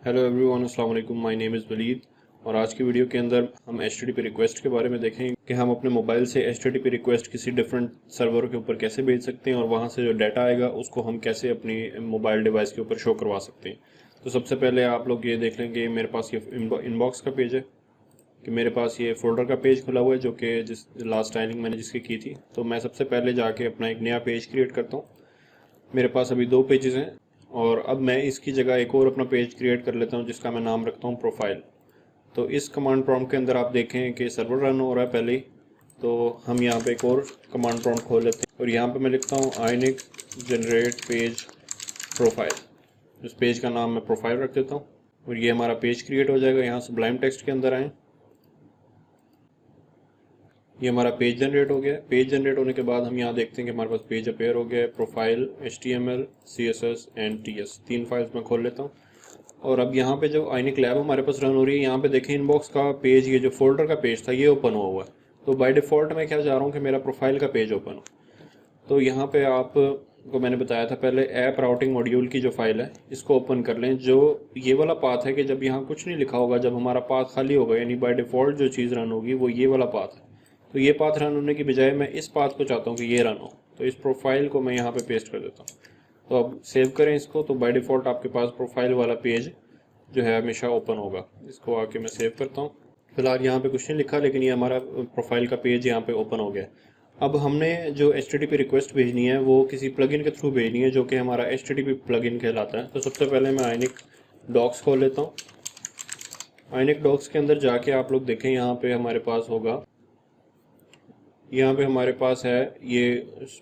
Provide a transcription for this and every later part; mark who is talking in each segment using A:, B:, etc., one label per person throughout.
A: Hello everyone, अस्सलाम वालेकुम। My name is Waleed और आज की वीडियो के अंदर हम HTTP रिक्वेस्ट के बारे में देखेंगे कि हम अपने मोबाइल से HTTP रिक्वेस्ट किसी डिफरेंट सर्वर के ऊपर कैसे भेज सकते हैं और वहाँ से जो डाटा आएगा उसको हम कैसे अपनी मोबाइल डिवाइस के ऊपर शो करवा सकते हैं। तो सबसे पहले आप लोग ये देख लेंगे, मेरे पास ये इनबॉक्स का पेज है कि मेरे पास ये फोल्डर का पेज खुला हुआ है जो कि जिस लास्ट टाइमिंग मैंने जिसकी की थी। तो मैं सबसे पहले जाके अपना एक नया पेज क्रिएट करता हूँ। मेरे पास अभी दो पेजेस हैं और अब मैं इसकी जगह एक और अपना पेज क्रिएट कर लेता हूँ जिसका मैं नाम रखता हूँ प्रोफाइल। तो इस कमांड प्रॉम्प्ट के अंदर आप देखें कि सर्वर रन हो रहा है पहले ही, तो हम यहाँ पे एक और कमांड प्रॉम्प्ट खोल लेते हैं और यहाँ पे मैं लिखता हूँ आइनिक जनरेट पेज प्रोफाइल। इस पेज का नाम मैं प्रोफाइल रख देता हूँ और ये हमारा पेज क्रिएट हो जाएगा। यहाँ सुब्लाइम टेक्स्ट के अंदर आए, ये हमारा पेज जनरेट हो गया। पेज जनरेट होने के बाद हम यहाँ देखते हैं कि हमारे पास पेज अपेयर हो गया है। Profile, HTML, CSS and TS, तीन फाइल्स मैं खोल लेता हूँ। और अब यहाँ पे जो आइनिक लैब हमारे पास रन हो रही है, यहाँ पे देखें इनबॉक्स का पेज, ये जो फोल्डर का पेज था ये ओपन हुआ है। तो बाय डिफ़ॉल्ट मैं क्या चाह रहा हूँ कि मेरा प्रोफाइल का पेज ओपन हो। तो यहाँ पे आप को मैंने बताया था पहले, ऐप राउटिंग मॉड्यूल की जो फाइल है इसको ओपन कर लें। जो ये वाला पाथ है कि जब यहाँ कुछ नहीं लिखा होगा, जब हमारा पाथ खाली होगा, यानी बाय डिफ़ॉल्ट जो चीज़ रन होगी वो ये वाला पाथ है। तो ये पाथ रन होने की बजाय मैं इस पाथ को चाहता हूँ कि ये रन हो। तो इस प्रोफाइल को मैं यहाँ पे पेस्ट कर देता हूँ। तो अब सेव करें इसको, तो बाय डिफ़ॉल्ट आपके पास प्रोफाइल वाला पेज जो है हमेशा ओपन होगा। इसको आके मैं सेव करता हूँ। फिलहाल यहाँ पे कुछ नहीं लिखा, लेकिन ये हमारा प्रोफाइल का पेज यहाँ पे ओपन हो गया। अब हमने जो HTTP रिक्वेस्ट भेजनी है वो किसी प्लगइन के थ्रू भेजनी है जो कि हमारा HTTP प्लगइन कहलाता है। तो सबसे पहले मैं आइनिक डॉक्स खोल लेता हूँ। आइनिक डॉक्स के अंदर जाके आप लोग देखें, यहाँ पे हमारे पास होगा, यहाँ पे हमारे पास है ये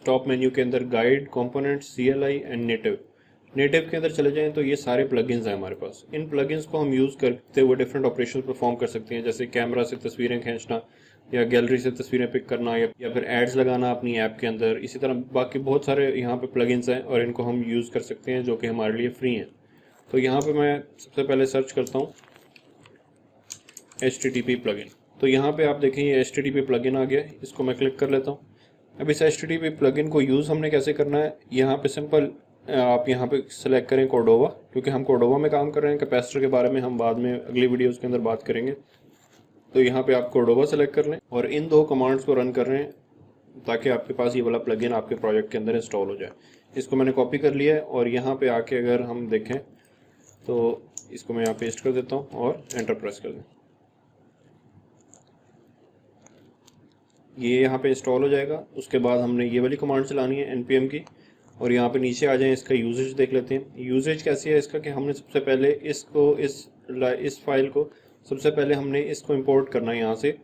A: टॉप मेन्यू के अंदर guide, component, CLI and native. Native के अंदर चले जाएं तो ये सारे प्लगइन्स हैं हमारे पास। इन प्लगइन्स को हम यूज़ करते हुए डिफरेंट ऑपरेशन परफॉर्म कर सकते हैं, जैसे कैमरा से तस्वीरें खींचना या गैलरी से तस्वीरें पिक करना या फिर एड्स लगाना अपनी ऐप के अंदर। इसी तरह बाकी बहुत सारे यहाँ पे प्लगइन्स हैं और इनको हम यूज़ कर सकते हैं जो कि हमारे लिए फ्री हैं। तो यहाँ पे मैं सबसे पहले सर्च करता हूँ HTTP प्लगइन। तो यहाँ पे आप देखें ये HTTP प्लगइन आ गया, इसको मैं क्लिक कर लेता हूँ। अब इस HTTP प्लगइन को यूज़ हमने कैसे करना है, यहाँ पे सिंपल आप यहाँ पे सेलेक्ट करें कोर्डोवा, क्योंकि हम कोर्डोवा में काम कर रहे हैं। कैपेसिटर के बारे में हम बाद में अगली वीडियोज़ के अंदर बात करेंगे। तो यहाँ पे आप कोर्डोवा सेलेक्ट कर लें और इन दो कमांड्स को रन कर रहे हैं ताकि आपके पास ये वाला प्लगइन आपके प्रोजेक्ट के अंदर इंस्टॉल हो जाए। इसको मैंने कॉपी कर लिया है और यहाँ पे आके अगर हम देखें तो इसको मैं यहाँ पेस्ट कर देता हूँ और एंटर प्रेस कर दें। ये यहाँ पे इंस्टॉल हो जाएगा। उसके बाद हमने ये वाली कमांड चलानी है npm की, और यहाँ पे नीचे आ जाएं, इसका यूजेज देख लेते हैं। यूजेज कैसी है इसका कि हमने सबसे पहले इसको इस फाइल को सबसे पहले हमने इसको इंपोर्ट करना है। यहाँ से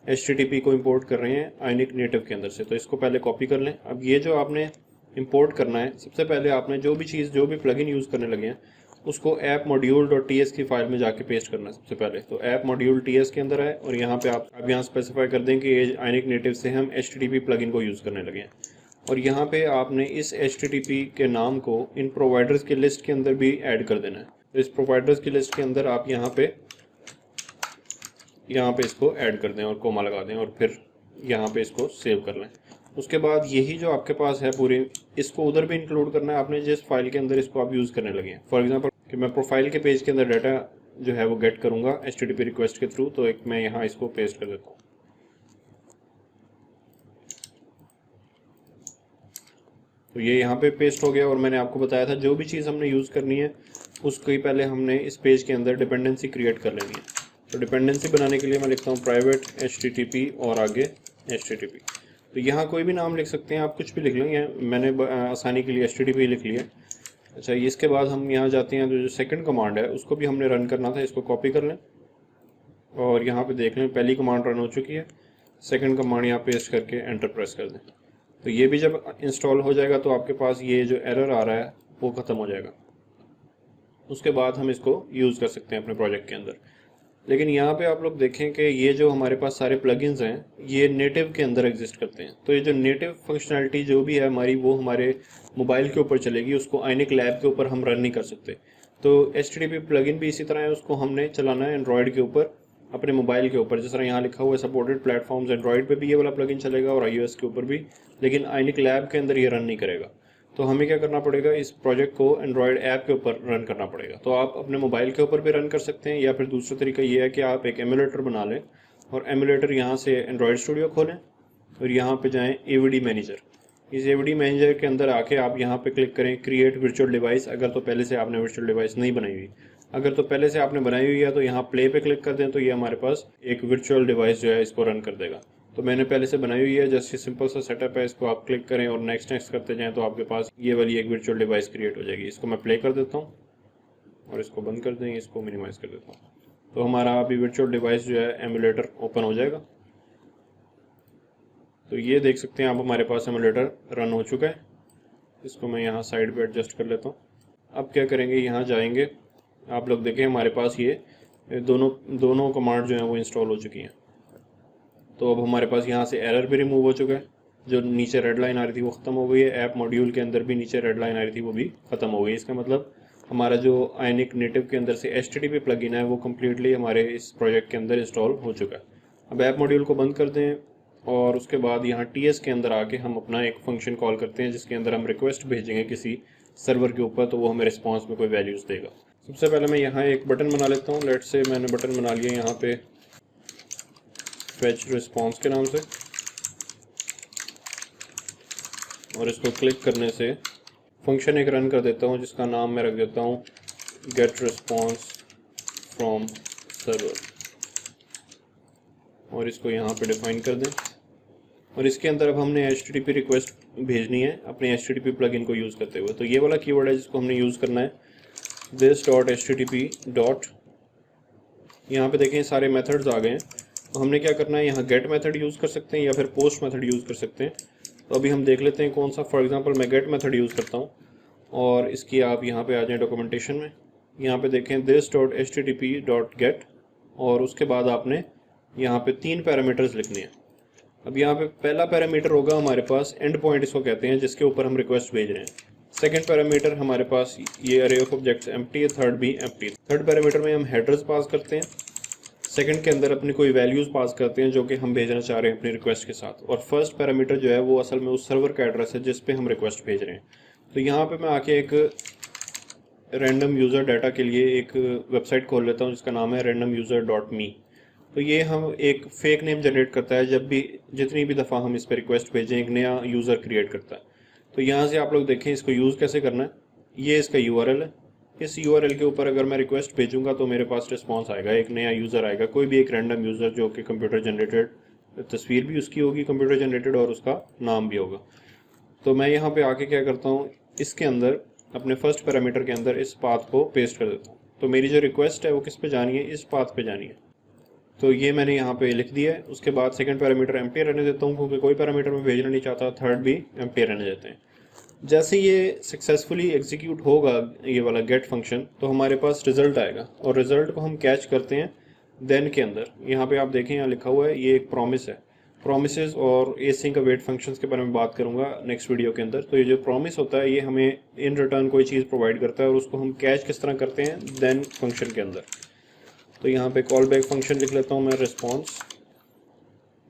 A: HTTP को इंपोर्ट कर रहे हैं आइनिक नेटिव के अंदर से, तो इसको पहले कॉपी कर लें। अब ये जो आपने इंपोर्ट करना है, सबसे पहले आपने जो भी प्लगइन यूज़ करने लगे हैं उसको app module dot T S की फाइल में जाके पेस्ट करना है सबसे पहले। तो ऐप मॉड्यूल TS के अंदर है और यहाँ पे आप अब यहाँ स्पेसिफाई कर दें कि ये आइनिक नेटिव से हम HTTP प्लगइन को यूज़ करने लगे हैं। और यहाँ पे आपने इस HTTP के नाम को इन प्रोवाइडर्स की लिस्ट के अंदर भी ऐड कर देना है। तो इस प्रोवाइडर्स की लिस्ट के अंदर आप यहाँ पे इसको ऐड कर दें और कोमा लगा दें और फिर यहाँ पे इसको सेव कर लें। उसके बाद यही जो आपके पास है पूरी, इसको उधर भी इंक्लूड करना है आपने जिस फाइल के अंदर इसको आप यूज़ करने लगे हैं। फॉर एग्जांपल कि मैं प्रोफाइल के पेज के अंदर डाटा जो है वो गेट करूँगा HTTP रिक्वेस्ट के थ्रू, तो एक मैं यहाँ इसको पेस्ट कर देता हूँ। तो ये यहाँ पे पेस्ट हो गया और मैंने आपको बताया था जो भी चीज़ हमने यूज़ करनी है उसको ही पहले हमने इस पेज के अंदर डिपेंडेंसी क्रिएट कर लेनी है। तो डिपेंडेंसी बनाने के लिए मैं लिखता हूँ प्राइवेट HTTP और आगे HTTP। तो यहाँ कोई भी नाम लिख सकते हैं आप, कुछ भी लिख लेंगे, मैंने आसानी के लिए HTTP लिख लिया। अच्छा, इसके बाद हम यहाँ जाते हैं, तो जो सेकंड कमांड है उसको भी हमने रन करना था। इसको कॉपी कर लें और यहाँ पे देख लें पहली कमांड रन हो चुकी है, सेकंड कमांड यहाँ पेस्ट करके एंटर प्रेस कर दें। तो ये भी जब इंस्टॉल हो जाएगा तो आपके पास ये जो एरर आ रहा है वो ख़त्म हो जाएगा। उसके बाद हम इसको यूज़ कर सकते हैं अपने प्रोजेक्ट के अंदर। लेकिन यहाँ पे आप लोग देखें कि ये जो हमारे पास सारे प्लगइन्स हैं ये नेटिव के अंदर एग्जिस्ट करते हैं। तो ये जो नेटिव फंक्शनैलिटी जो भी है हमारी, वो हमारे मोबाइल के ऊपर चलेगी, उसको आइनिक लैब के ऊपर हम रन नहीं कर सकते। तो HTTP प्लगइन भी इसी तरह है, उसको हमने चलाना है एंड्रॉयड के ऊपर, अपने मोबाइल के ऊपर। जिस तरह यहाँ लिखा हुआ है सपोर्टेड प्लेटफॉर्म्स, एंड्रॉयड पे भी ये वाला प्लगइन चलेगा और iOS के ऊपर भी, लेकिन आइनिक लैब के अंदर ये रन नहीं करेगा। तो हमें क्या करना पड़ेगा, इस प्रोजेक्ट को एंड्रॉयड ऐप के ऊपर रन करना पड़ेगा। तो आप अपने मोबाइल के ऊपर भी रन कर सकते हैं, या फिर दूसरा तरीका ये है कि आप एक एमुलेटर बना लें और एमुलेटर यहाँ से एंड्रॉयड स्टूडियो खोलें और यहाँ पे जाएं AVD मैनेजर। इस AVD मैनेजर के अंदर आके आप यहाँ पे क्लिक करें क्रिएट वर्चुअल डिवाइस, अगर तो पहले से आपने वर्चुअल डिवाइस नहीं बनाई हुई। अगर तो पहले से आपने बनाई हुई है तो यहाँ प्ले पे क्लिक कर दें, तो ये हमारे पास एक वर्चुअल डिवाइस जो है इसको रन कर देगा। तो मैंने पहले से बनाई हुई है, जैसे सिंपल सा सेटअप है, इसको आप क्लिक करें और नेक्स्ट नेक्स्ट करते जाएं तो आपके पास ये वाली एक वर्चुअल डिवाइस क्रिएट हो जाएगी। इसको मैं प्ले कर देता हूँ और इसको बंद कर दें, इसको मिनिमाइज कर देता हूँ। तो हमारा अभी वर्चुअल डिवाइस जो है एमुलेटर ओपन हो जाएगा। तो ये देख सकते हैं आप, हमारे पास एमुलेटर रन हो चुका है। इसको मैं यहाँ साइड पे एडजस्ट कर लेता हूँ। अब क्या करेंगे, यहाँ जाएंगे, आप लोग देखें हमारे पास ये दोनों कमांड जो हैं वो इंस्टॉल हो चुकी हैं। तो अब हमारे पास यहाँ से एरर भी रिमूव हो चुका है, जो नीचे रेड लाइन आ रही थी वो ख़त्म हो गई है। ऐप मॉड्यूल के अंदर भी नीचे रेड लाइन आ रही थी वो भी ख़त्म हो गई। इसका मतलब हमारा जो आयनिक नेटिव के अंदर से HTTP प्लगइन है वो कम्प्लीटली हमारे इस प्रोजेक्ट के अंदर इंस्टॉल हो चुका है। अब ऐप मॉड्यूल को बंद कर दें और उसके बाद यहाँ TS के अंदर आके हम अपना एक फंक्शन कॉल करते हैं, जिसके अंदर हम रिक्वेस्ट भेजेंगे किसी सर्वर के ऊपर, तो वो हमें रिस्पॉन्स में कोई वैल्यूज़ देगा। सबसे पहले मैं यहाँ एक बटन बना लेता हूँ। लेट से मैंने बटन बना लिया यहाँ पे फेच रिस्पॉन्स के नाम से, और इसको क्लिक करने से फंक्शन एक रन कर देता हूँ जिसका नाम मैं रख देता हूँ गेट रिस्पॉन्स फ्रॉम सर्वर, और इसको यहाँ पे डिफाइन कर दें। और इसके अंदर अब हमने HTTP रिक्वेस्ट भेजनी है अपने HTTP प्लगइन को यूज़ करते हुए। तो ये वाला कीवर्ड है जिसको हमने यूज़ करना है, this.http. यहाँ पे देखें सारे मेथड्स आ गए हैं। तो हमने क्या करना है, यहाँ गेट मेथड यूज़ कर सकते हैं या फिर पोस्ट मेथड यूज़ कर सकते हैं। तो अभी हम देख लेते हैं कौन सा। फॉर एग्जांपल मैं गेट मेथड यूज़ करता हूँ, और इसकी आप यहाँ पे आ जाएं डॉक्यूमेंटेशन में। यहाँ पे देखें this.http.get, और उसके बाद आपने यहाँ पे 3 पैरामीटर्स लिखने हैं। अब यहाँ पे पहला पैरामीटर होगा हमारे पास एंड पॉइंट इसको कहते हैं, जिसके ऊपर हम रिक्वेस्ट भेज रहे हैं। सेकंड पैरामीटर हमारे पास ये अरे ऑफ ऑब्जेक्ट्स एम्प्टी है, थर्ड भी एम्प्टी। थर्ड पैरामीटर में हम हेडर्स पास करते हैं, सेकंड के अंदर अपनी कोई वैल्यूज़ पास करते हैं जो कि हम भेजना चाह रहे हैं अपनी रिक्वेस्ट के साथ, और फर्स्ट पैरामीटर जो है वो असल में उस सर्वर का एड्रेस है जिस पे हम रिक्वेस्ट भेज रहे हैं। तो यहाँ पे मैं आके एक रैंडम यूज़र डाटा के लिए एक वेबसाइट खोल लेता हूँ जिसका नाम है randomuser.me। तो ये हम एक फेक नेम जनरेट करता है, जब भी जितनी भी दफ़ा हम इस पर रिक्वेस्ट भेजें एक नया यूज़र क्रिएट करता है। तो यहाँ से आप लोग देखें इसको यूज़ कैसे करना है। ये इसका URL है, इस URL के ऊपर अगर मैं रिक्वेस्ट भेजूंगा तो मेरे पास रिस्पॉन्स आएगा, एक नया यूज़र आएगा, कोई भी एक रैंडम यूज़र जो कि कंप्यूटर जनरेटेड, तस्वीर भी उसकी होगी कंप्यूटर जनरेटेड और उसका नाम भी होगा। तो मैं यहाँ पे आके क्या करता हूँ, इसके अंदर अपने फर्स्ट पैरामीटर के अंदर इस पाथ को पेस्ट कर देता हूँ। तो मेरी जो रिक्वेस्ट है वो किस पे जानी है, इस पाथ पे जानी है। तो ये मैंने यहाँ पे लिख दिया है। उसके बाद सेकंड पैरामीटर एम्प्टी रहने देता हूँ क्योंकि कोई पैरामीटर मैं भेजना नहीं चाहता, थर्ड भी एम्प्टी रहने देते हैं। जैसे ये सक्सेसफुली एग्जीक्यूट होगा ये वाला गेट फंक्शन, तो हमारे पास रिजल्ट आएगा, और रिजल्ट को हम कैच करते हैं देन के अंदर। यहाँ पे आप देखें यहाँ लिखा हुआ है ये एक प्रॉमिस है। प्रॉमिसेस और एसिंक अवेट फंक्शंस के बारे में बात करूँगा नेक्स्ट वीडियो के अंदर। तो ये जो प्रॉमिस होता है ये हमें इन रिटर्न कोई चीज़ प्रोवाइड करता है, और उसको हम कैच किस तरह करते हैं देन फंक्शन के अंदर। तो यहाँ पे कॉल बैक फंक्शन लिख लेता हूँ मैं रिस्पॉन्स।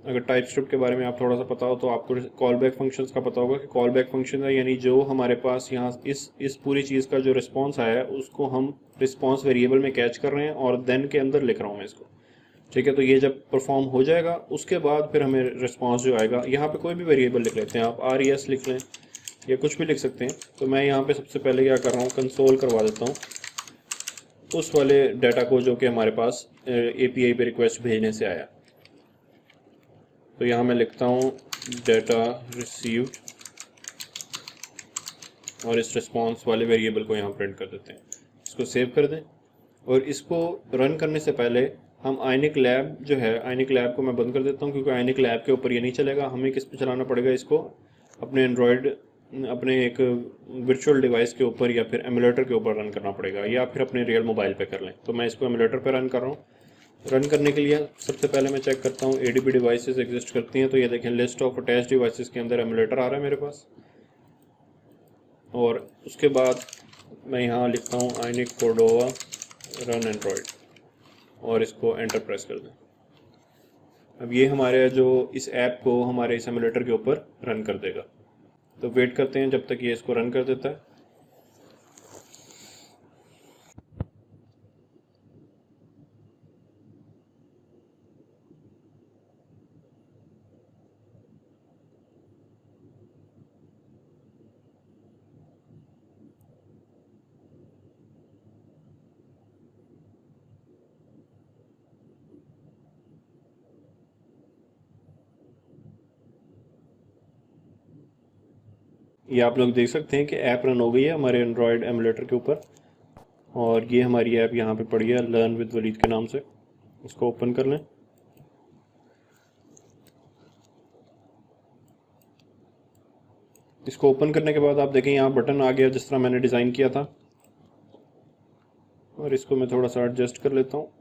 A: अगर टाइप स्क्रिप्ट के बारे में आप थोड़ा सा पता हो तो आपको कॉल बैक फंक्शंस का पता होगा कि कॉल बैक फंक्शन है, यानी जो हमारे पास यहाँ इस पूरी चीज़ का जो रिस्पॉन्स आया है उसको हम रिस्पॉन्स वेरिएबल में कैच कर रहे हैं और देन के अंदर लिख रहा हूँ मैं इसको। ठीक है, तो ये जब परफॉर्म हो जाएगा उसके बाद फिर हमें रिस्पॉन्स जो आएगा, यहाँ पे कोई भी वेरिएबल लिख लेते हैं आप, RES लिख लें या कुछ भी लिख सकते हैं। तो मैं यहाँ पे सबसे पहले क्या कर रहा हूँ, कंसोल करवा देता हूँ उस वाले डाटा को जो कि हमारे पास API पे रिक्वेस्ट भेजने से आया। तो यहाँ मैं लिखता हूँ डाटा रिसीव्ड, और इस रिस्पॉन्स वाले वेरिएबल को यहाँ प्रिंट कर देते हैं। इसको सेव कर दें, और इसको रन करने से पहले हम आयनिक लैब जो है, आयनिक लैब को मैं बंद कर देता हूँ क्योंकि आयनिक लैब के ऊपर ये नहीं चलेगा। हमें किस पे चलाना पड़ेगा इसको, अपने एंड्रॉयड, अपने एक वर्चुअल डिवाइस के ऊपर या फिर एमुलेटर के ऊपर रन करना पड़ेगा, या फिर अपने रियल मोबाइल पे कर लें। तो मैं इसको एमुलेटर पे रन कर रहा हूँ। रन करने के लिए सबसे पहले मैं चेक करता हूँ ADB डिवाइसेस एग्जिस्ट करती हैं। तो ये देखें लिस्ट ऑफ अटैच डिवाइसेस के अंदर एमुलेटर आ रहा है मेरे पास, और उसके बाद मैं यहाँ लिखता हूँ आयनिक कोर्डोवा रन एंड्रॉयड, और इसको एंटर प्रेस कर दें। अब ये हमारे जो इस ऐप को हमारे इस एमुलेटर के ऊपर रन कर देगा। तो वेट करते हैं जब तक ये इसको रन कर देता है। ये आप लोग देख सकते हैं कि ऐप रन हो गई है हमारे एंड्रॉयड एमुलेटर के ऊपर, और ये हमारी ऐप यहाँ पे पड़ी है लर्न विद वलीद के नाम से। इसको ओपन कर लें। इसको ओपन करने के बाद आप देखें यहाँ बटन आ गया जिस तरह मैंने डिज़ाइन किया था, और इसको मैं थोड़ा सा एडजस्ट कर लेता हूँ।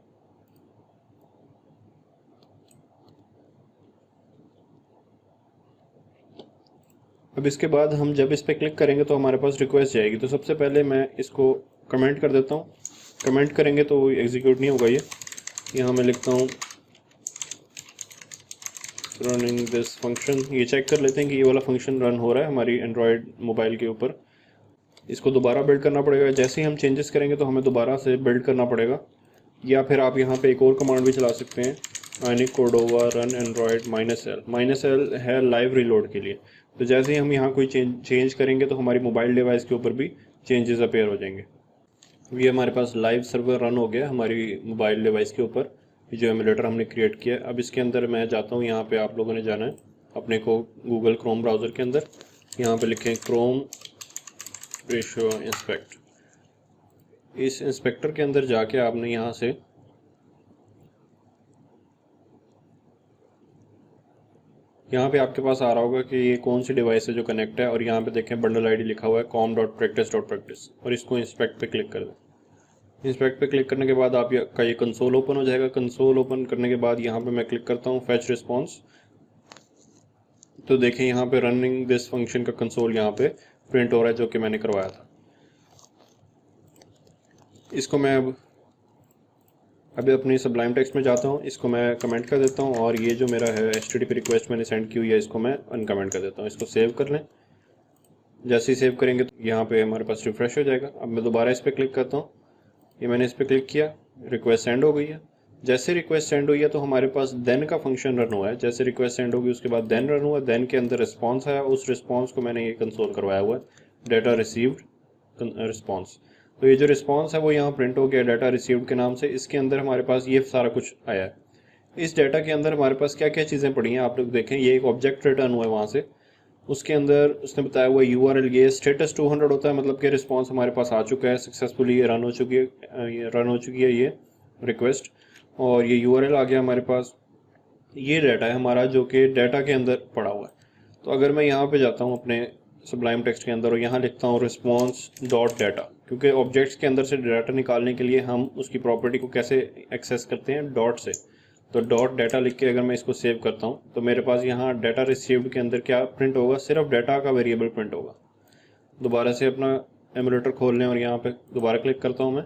A: अब इसके बाद हम जब इस पर क्लिक करेंगे तो हमारे पास रिक्वेस्ट जाएगी। तो सबसे पहले मैं इसको कमेंट कर देता हूँ। कमेंट करेंगे तो एग्जीक्यूट नहीं होगा। ये यहाँ मैं लिखता हूँ रनिंग दिस फंक्शन। ये चेक कर लेते हैं कि ये वाला फंक्शन रन हो रहा है हमारी एंड्रॉयड मोबाइल के ऊपर। इसको दोबारा बिल्ड करना पड़ेगा। जैसे ही हम चेंजेस करेंगे तो हमें दोबारा से बिल्ड करना पड़ेगा, या फिर आप यहाँ पे एक और कमांड भी चला सकते हैं, ionic cordova run android -l है लाइव रीलोड के लिए। तो जैसे ही हम यहाँ कोई चेंज करेंगे तो हमारी मोबाइल डिवाइस के ऊपर भी चेंजेस अपेयर हो जाएंगे। ये हमारे पास लाइव सर्वर रन हो गया हमारी मोबाइल डिवाइस के ऊपर, जो एमुलेटर हमने क्रिएट किया। अब इसके अंदर मैं जाता हूँ, यहाँ पे आप लोगों ने जाना है अपने को गूगल क्रोम ब्राउज़र के अंदर। यहाँ पे लिखें क्रोम रेशियो इंस्पेक्ट। इस इंस्पेक्टर के अंदर जाके आपने यहाँ से यहाँ पे आपके पास आ रहा होगा कि ये कौन सी डिवाइस है जो कनेक्ट है, और यहाँ पे देखें बंडल आईडी लिखा हुआ है com.practice.practice, और इसको इंस्पेक्ट पे क्लिक कर दें। इंस्पेक्ट पे क्लिक करने के बाद आपका ये कंसोल ओपन हो जाएगा। कंसोल ओपन करने के बाद यहाँ पे मैं क्लिक करता हूँ फैच रिस्पॉन्स। तो देखें यहाँ पे रनिंग दिस फंक्शन का कंसोल यहाँ पे प्रिंट हो रहा है जो कि मैंने करवाया था। इसको मैं अभी अपनी सबलाइम टेक्स्ट में जाता हूँ, इसको मैं कमेंट कर देता हूँ, और ये जो मेरा है HTTP रिक्वेस्ट मैंने सेंड की हुई है इसको मैं अनकमेंट कर देता हूँ। इसको सेव कर लें। जैसे ही सेव करेंगे तो यहाँ पे हमारे पास रिफ्रेश हो जाएगा। अब मैं दोबारा इस पर क्लिक करता हूँ। ये मैंने इस पर क्लिक किया, रिक्वेस्ट सेंड हो गई है। जैसे रिक्वेस्ट सेंड हुई है तो हमारे पास देन का फंक्शन रन हुआ है। जैसे रिक्वेस्ट सेंड होगी उसके बाद देन रन हुआ। देन के अंदर रिस्पॉन्स आया, उस रिस्पॉन्स को मैंने ये कंसोल करवाया हुआ है डाटा रिसीव्ड रिस्पॉन्स। तो ये जो रिस्पॉन्स है वो यहाँ प्रिंट हो गया डाटा रिसीव्ड के नाम से। इसके अंदर हमारे पास ये सारा कुछ आया है। इस डाटा के अंदर हमारे पास क्या क्या चीज़ें पड़ी हैं आप लोग देखें। ये एक ऑब्जेक्ट रिटर्न हुआ है वहाँ से, उसके अंदर उसने बताया हुआ URL ये स्टेटस 200 होता है, मतलब कि रिस्पॉन्स हमारे पास आ चुका है, सक्सेसफुली रन हो चुकी है ये रिक्वेस्ट, और ये URL आ गया हमारे पास। ये डाटा है हमारा जो कि डाटा के अंदर पड़ा हुआ है। तो अगर मैं यहाँ पे जाता हूँ अपने सबलाइम टेक्स्ट के अंदर और यहाँ लिखता हूँ रिस्पॉन्स डॉट डाटा, क्योंकि ऑब्जेक्ट्स के अंदर से डाटा निकालने के लिए हम उसकी प्रॉपर्टी को कैसे एक्सेस करते हैं, डॉट से। तो डॉट डाटा लिख के अगर मैं इसको सेव करता हूँ तो मेरे पास यहाँ डाटा रिसीव्ड के अंदर क्या प्रिंट होगा, सिर्फ डाटा का वेरिएबल प्रिंट होगा। दोबारा से अपना एमुलेटर खोल लें और यहाँ पे दोबारा क्लिक करता हूँ मैं।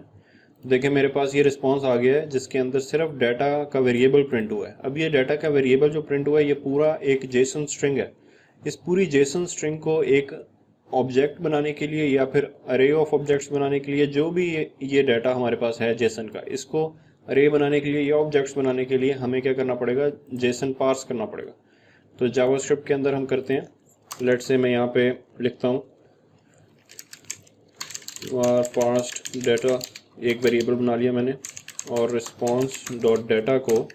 A: देखिए मेरे पास ये रिस्पॉन्स आ गया है जिसके अंदर सिर्फ डाटा का वेरिएबल प्रिंट हुआ है। अब ये डाटा का वेरिएबल जो प्रिंट हुआ है ये पूरा एक जेसन स्ट्रिंग है। इस पूरी जेसन स्ट्रिंग को एक ऑब्जेक्ट बनाने के लिए या फिर अरे ऑफ ऑब्जेक्ट्स बनाने के लिए, जो भी ये डाटा हमारे पास है जेसन का, इसको अरे बनाने के लिए या ऑब्जेक्ट्स बनाने के लिए हमें क्या करना पड़ेगा, जेसन पार्स करना पड़ेगा। तो जावास्क्रिप्ट के अंदर हम करते हैं। लेट्स से मैं यहाँ पे लिखता हूँ पार्स्ड डाटा, एक वेरिएबल बना लिया मैंने, और रिस्पॉन्स डॉट डाटा को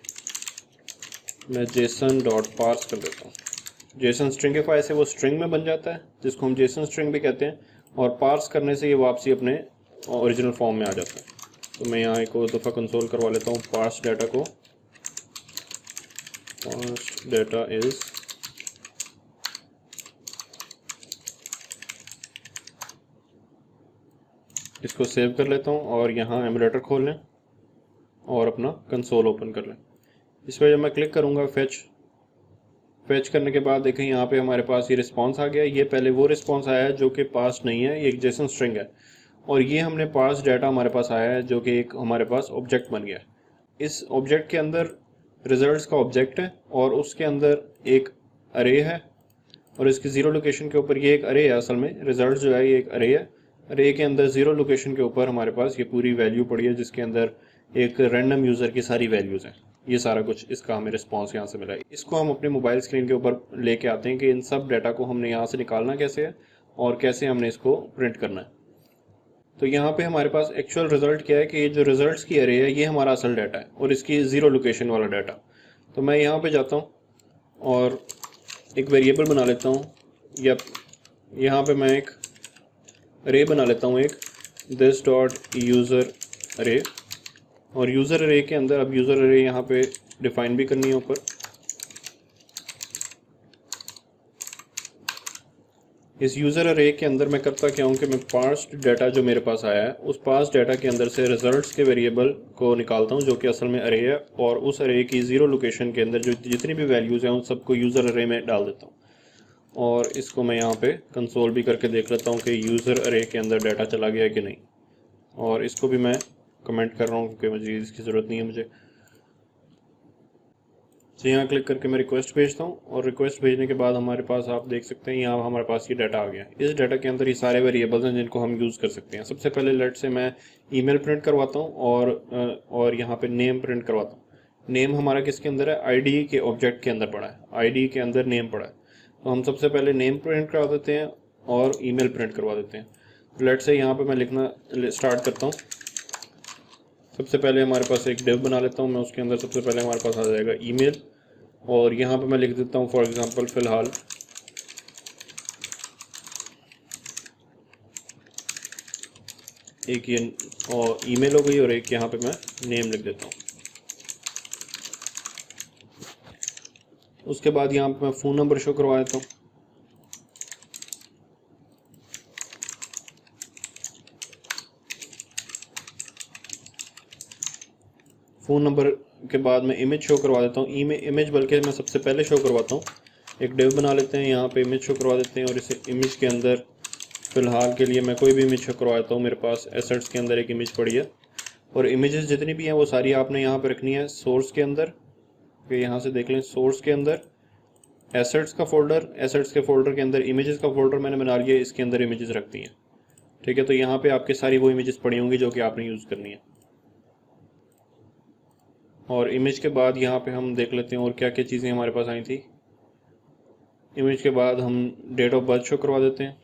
A: मैं जेसन डॉट पार्स कर देता हूँ। जेसन स्ट्रिंगिफाई से वो स्ट्रिंग में बन जाता है जिसको हम जेसन स्ट्रिंग भी कहते हैं, और पार्स करने से ये वापसी अपने ओरिजिनल फॉर्म में आ जाता है। तो मैं यहाँ एक और दफ़ा कंसोल करवा लेता हूँ पार्स डाटा को। पार्स डाटा इज इसको सेव कर लेता हूँ और यहाँ एमुलेटर खोल लें और अपना कंसोल ओपन कर लें। इस पर जब मैं क्लिक करूँगा फैच करने के बाद देखें यहाँ पे हमारे पास ये रिस्पांस आ गया। ये पहले वो रिस्पांस आया है जो कि पास नहीं है, ये एक जेसन स्ट्रिंग है, और ये हमने पास डाटा हमारे पास आया है जो कि एक हमारे पास ऑब्जेक्ट बन गया। इस ऑब्जेक्ट के अंदर रिजल्ट्स का ऑब्जेक्ट है और उसके अंदर एक अरे है, और इसकी ज़ीरो लोकेशन के ऊपर ये एक अरे है, असल में रिजल्ट जो है ये एक अरे है। अरे के अंदर ज़ीरो लोकेशन के ऊपर हमारे पास ये पूरी वैल्यू पड़ी है जिसके अंदर एक रैंडम यूज़र की सारी वैल्यूज़ हैं। ये सारा कुछ इसका हमें रिस्पॉन्स यहाँ से मिला है। इसको हम अपने मोबाइल स्क्रीन के ऊपर लेके आते हैं कि इन सब डाटा को हमने यहाँ से निकालना कैसे है और कैसे हमने इसको प्रिंट करना है। तो यहाँ पे हमारे पास एक्चुअल रिजल्ट क्या है कि ये जो रिजल्ट्स की अरे है ये हमारा असल डाटा है और इसकी ज़ीरो लोकेशन वाला डाटा। तो मैं यहाँ पे जाता हूँ और एक वेरिएबल बना लेता हूँ, या यहाँ पे मैं एक अरे बना लेता हूँ, एक दिस डॉट यूज़र अरे। और यूज़र अरे के अंदर अब यूज़र अरे यहाँ पे डिफाइन भी करनी है ऊपर। इस यूज़र अरे के अंदर मैं करता क्या हूँ कि मैं पास्ट डाटा जो मेरे पास आया है उस पास्ट डाटा के अंदर से रिजल्ट्स के वेरिएबल को निकालता हूँ जो कि असल में अरे है, और उस अरे की ज़ीरो लोकेशन के अंदर जो जितनी भी वैल्यूज़ हैं उन सबको यूज़र अरे में डाल देता हूँ। और इसको मैं यहाँ पे कंसोल भी करके देख लेता हूँ कि यूज़र अरे के अंदर डाटा चला गया कि नहीं। और इसको भी मैं कमेंट कर रहा हूँ क्योंकि मुझे इसकी ज़रूरत नहीं है मुझे। तो यहाँ क्लिक करके मैं रिक्वेस्ट भेजता हूँ और रिक्वेस्ट भेजने के बाद हमारे पास आप देख सकते हैं यहाँ हमारे पास ये डाटा आ गया। इस डाटा के अंदर ये सारे वेरिएबल्स हैं जिनको हम यूज़ कर सकते हैं। सबसे पहले लेट से मैं ईमेल प्रिंट करवाता हूँ और यहाँ पे नेम प्रिंट करवाता हूँ। नेम हमारा किसके अंदर है? आईडी के ऑब्जेक्ट के अंदर पड़ा है, आईडी के अंदर नेम पड़ा है। तो हम सबसे पहले नेम प्रिंट करवा देते हैं और ईमेल प्रिंट करवा देते हैं। लेट से यहाँ पर मैं लिखना स्टार्ट करता हूँ। सबसे पहले हमारे पास एक डिव बना लेता हूँ मैं, उसके अंदर सबसे पहले हमारे पास आ जाएगा ईमेल, और यहाँ पे मैं लिख देता हूँ फॉर एग्जांपल फ़िलहाल। एक ये और ईमेल हो गई और एक यहाँ पे मैं नेम लिख देता हूँ। उसके बाद यहाँ पे मैं फ़ोन नंबर शो करवा देता हूँ। फ़ोन नंबर के बाद मैं इमेज शो करवा देता हूँ। इमेज बल्कि मैं सबसे पहले शो करवाता हूँ। एक डिव बना लेते हैं, यहाँ पे इमेज शो करवा देते हैं और इस इमेज के अंदर फ़िलहाल के लिए मैं कोई भी इमेज शो करवा देता हूँ। मेरे पास एसेट्स के अंदर एक इमेज पड़ी है और इमेजेस जितनी भी हैं वो सारी आपने यहाँ पे रखनी है सोर्स के अंदर। कि यहाँ से देख लें, सोर्स के अंदर एसेट्स का फोल्डर, एसेट्स के फोल्डर के अंदर इमेजेस का फोल्डर मैंने बना लिया, इसके अंदर इमेजेस रखती हैं। ठीक है, तो यहाँ पे आपके सारी वो इमेजेस पड़ी होंगी जो कि आपने यूज़ करनी है। और इमेज के बाद यहाँ पे हम देख लेते हैं और क्या क्या चीज़ें हमारे पास आई थी। इमेज के बाद हम डेट ऑफ बर्थ शो करवा देते हैं।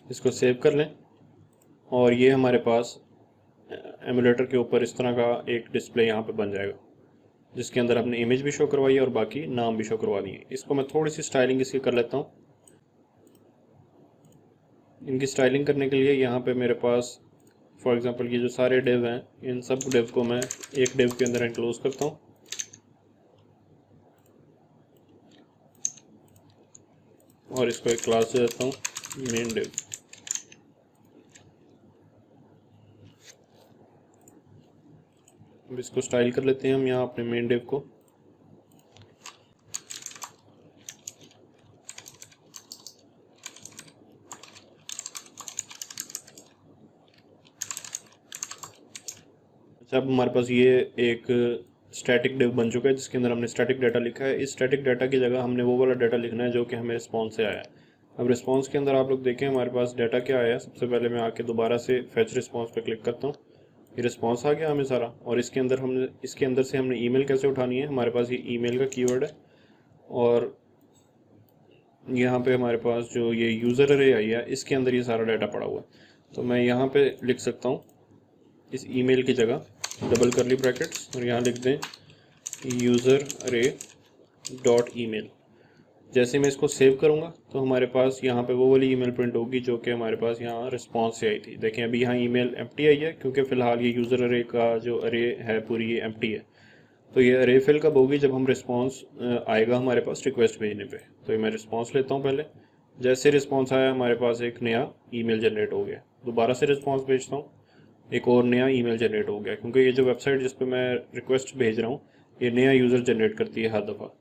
A: इसको सेव कर लें और ये हमारे पास एमुलेटर के ऊपर इस तरह का एक डिस्प्ले यहाँ पे बन जाएगा जिसके अंदर हमने इमेज भी शो करवाई है और बाकी नाम भी शो करवा दिए। इसको मैं थोड़ी सी स्टाइलिंग इसकी कर लेता हूँ। इनकी स्टाइलिंग करने के लिए यहाँ पे मेरे पास फॉर एग्जांपल ये जो सारे डिव हैं इन सब डिव को मैं एक डिव के अंदर एनक्लोज करता हूँ और इसको एक क्लास दे देता हूँ मेन डिव। अब इसको स्टाइल कर लेते हैं हम यहाँ अपने मेन डिव को। अच्छा, अब हमारे पास ये एक स्टैटिक डिव बन चुका है जिसके अंदर हमने स्टैटिक डाटा लिखा है। इस स्टैटिक डाटा की जगह हमने वो वाला डाटा लिखना है जो कि हमें रिस्पॉन्स से आया है। अब रिस्पॉन्स के अंदर आप लोग देखें हमारे पास डाटा क्या आया है। सबसे पहले मैं आके दोबारा से फैच रिस्पॉन्स पे क्लिक करता हूँ। ये रिस्पॉन्स आ गया हमें सारा, और इसके अंदर से हमने ईमेल कैसे उठानी है। हमारे पास ये ईमेल का कीवर्ड है और यहाँ पे हमारे पास जो ये यूज़र अरे आई है इसके अंदर ये सारा डाटा पड़ा हुआ है। तो मैं यहाँ पे लिख सकता हूँ इस ईमेल की जगह डबल करली ब्रैकेट्स और यहाँ लिख दें यूज़र अरे डॉट ईमेल। जैसे मैं इसको सेव करूँगा तो हमारे पास यहाँ पे वो वाली ईमेल प्रिंट होगी जो कि हमारे पास यहाँ रिस्पॉन्स से आई थी। देखें अभी यहाँ ईमेल एम्प्टी आई है क्योंकि फ़िलहाल ये यूज़र अरे का जो अरे है पूरी ये एम्प्टी है। तो ये अरे फिल कब होगी? जब हम रिस्पॉन्स आएगा हमारे पास रिक्वेस्ट भेजने पे। तो ये मैं रिस्पॉन्स लेता हूँ पहले। जैसे रिस्पॉन्स आया हमारे पास एक नया ईमेल जनरेट हो गया। दोबारा से रिस्पॉन्स भेजता हूँ, एक और नया ईमेल जनरेट हो गया क्योंकि ये जो वेबसाइट जिस पे मैं रिक्वेस्ट भेज रहा हूँ ये नया यूज़र जनरेट करती है हर दफ़ा।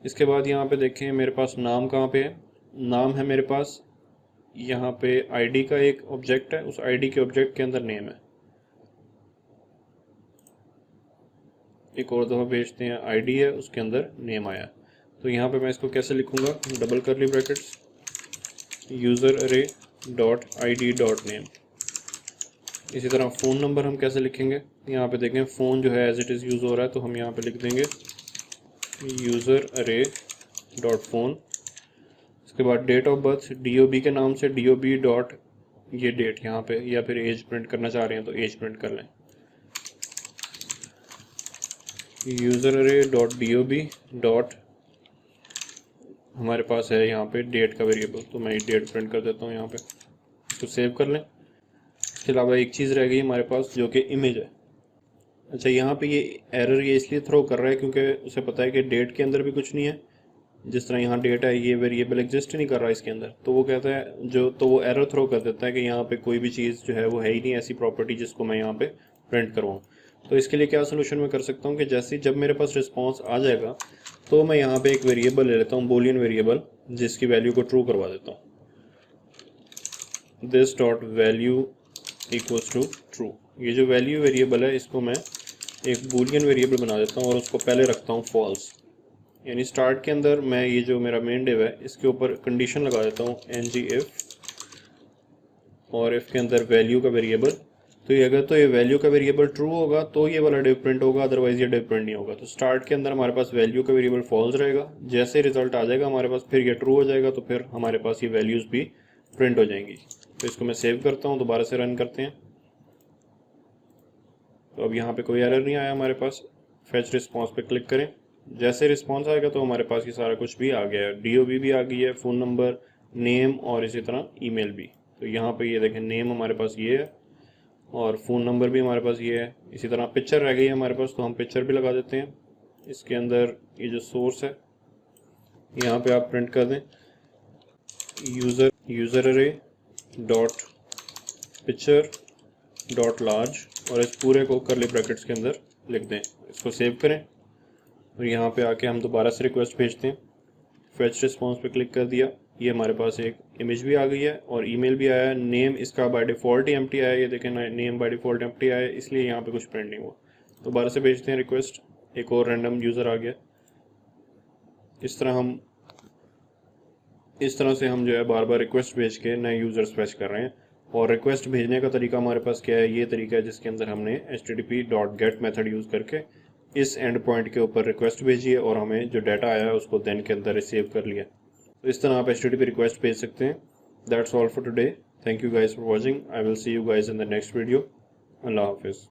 A: इसके बाद यहाँ पे देखें मेरे पास नाम कहाँ पे है। नाम है मेरे पास यहाँ पे आईडी का एक ऑब्जेक्ट है, उस आईडी के ऑब्जेक्ट के अंदर नेम है। एक और दफ़ा भेजते हैं, आईडी है उसके अंदर नेम आया। तो यहाँ पे मैं इसको कैसे लिखूँगा, डबल करली ब्रैकेट्स यूज़र अरे डॉट ID डॉट नेम। इसी तरह फ़ोन नंबर हम कैसे लिखेंगे, यहाँ पे देखें फ़ोन जो है एज इट इज़ यूज़ हो रहा है, तो हम यहाँ पे लिख देंगे यूज़र अरे डॉट फ़ोन। इसके बाद डेट ऑफ बर्थ DOB के नाम से DOB डॉट ये डेट यहाँ पे, या फिर एज प्रिंट करना चाह रहे हैं तो एज प्रिंट कर लें। यूज़र अरे डॉट DOB डॉट हमारे पास है यहाँ पे डेट का वेरिएबल, तो मैं डेट प्रिंट कर देता हूँ यहाँ पे, इसको सेव कर लें। इसके अलावा एक चीज़ रह गई हमारे पास जो कि इमेज है। अच्छा, यहाँ पे ये एरर ये इसलिए थ्रो कर रहा है क्योंकि उसे पता है कि डेट के अंदर भी कुछ नहीं है। जिस तरह यहाँ डेट है, ये वेरिएबल एग्जिस्ट नहीं कर रहा है इसके अंदर, तो वो कहता है तो वो एरर थ्रो कर देता है कि यहाँ पे कोई भी चीज़ जो है वो है ही नहीं ऐसी प्रॉपर्टी जिसको मैं यहाँ पे प्रिंट करवाऊँ। तो इसके लिए क्या सोल्यूशन मैं कर सकता हूँ कि जैसे जब मेरे पास रिस्पॉन्स आ जाएगा तो मैं यहाँ पे एक वेरिएबल ले लेता हूँ, बूलियन वेरिएबल, जिसकी वैल्यू को ट्रू करवा देता हूँ। This dot value equals to true. ये जो वैल्यू वेरिएबल है इसको मैं एक बूलियन वेरिएबल बना देता हूँ और उसको पहले रखता हूँ फॉल्स। यानी स्टार्ट के अंदर मैं ये जो मेरा मेन डिव है इसके ऊपर कंडीशन लगा देता हूँ ng if, और इफ के अंदर वैल्यू का वेरिएबल। तो ये अगर तो ये वैल्यू का वेरिएबल ट्रू होगा तो ये वाला डिव प्रिंट होगा, अदरवाइज ये डिव प्रिंट नहीं होगा। तो स्टार्ट के अंदर हमारे पास वैल्यू का वेरिएबल फॉल्स रहेगा, जैसे रिजल्ट आ जाएगा हमारे पास फिर ये ट्रू हो जाएगा, तो फिर हमारे पास ये वैल्यूज़ भी प्रिंट हो जाएंगी। तो इसको मैं सेव करता हूँ, दोबारा से रन करते हैं। तो अब यहाँ पे कोई एरर नहीं आया हमारे पास। फैच रिस्पॉन्स पे क्लिक करें, जैसे रिस्पॉन्स आएगा तो हमारे पास ये सारा कुछ भी आ गया है, DOB भी आ गई है, फ़ोन नंबर, नेम और इसी तरह ईमेल भी। तो यहाँ पे ये देखें नेम हमारे पास ये है और फ़ोन नंबर भी हमारे पास ये है। इसी तरह पिक्चर रह गई है हमारे पास, तो हम पिक्चर भी लगा देते हैं। इसके अंदर ये जो सोर्स है यहाँ पे आप प्रिंट कर दें यूज़र अरे डॉट पिक्चर डॉट लार्ज, और इस पूरे को करली ब्रैकेट्स के अंदर लिख दें। इसको सेव करें और यहाँ पे आके हम दोबारा से रिक्वेस्ट भेजते हैं। फैच रिस्पॉन्स पे क्लिक कर दिया, ये हमारे पास एक इमेज भी आ गई है और ईमेल भी आया है। नेम इसका बाय डिफ़ॉल्ट ही एम्प्टी आया है, ये देखें नेम बाय डिफ़ॉल्ट एम्प्टी आया है, इसलिए यहाँ पे कुछ प्रिंट नहीं हुआ। दोबारा से भेजते हैं रिक्वेस्ट, एक और रैंडम यूज़र आ गया। इस तरह से हम जो है बार बार रिक्वेस्ट भेज के नए यूज़र्स फैच कर रहे हैं। और रिक्वेस्ट भेजने का तरीका हमारे पास क्या है, ये तरीका है जिसके अंदर हमने http.get मेथड यूज़ करके इस एंड पॉइंट के ऊपर रिक्वेस्ट भेजी है और हमें जो डाटा आया है उसको देन के अंदर रिसीव कर लिया। तो इस तरह आप HTTP रिक्वेस्ट भेज सकते हैं। That's all for today. Thank you guys for watching. I will see you guys in the next video. अल्लाह हाफिज़।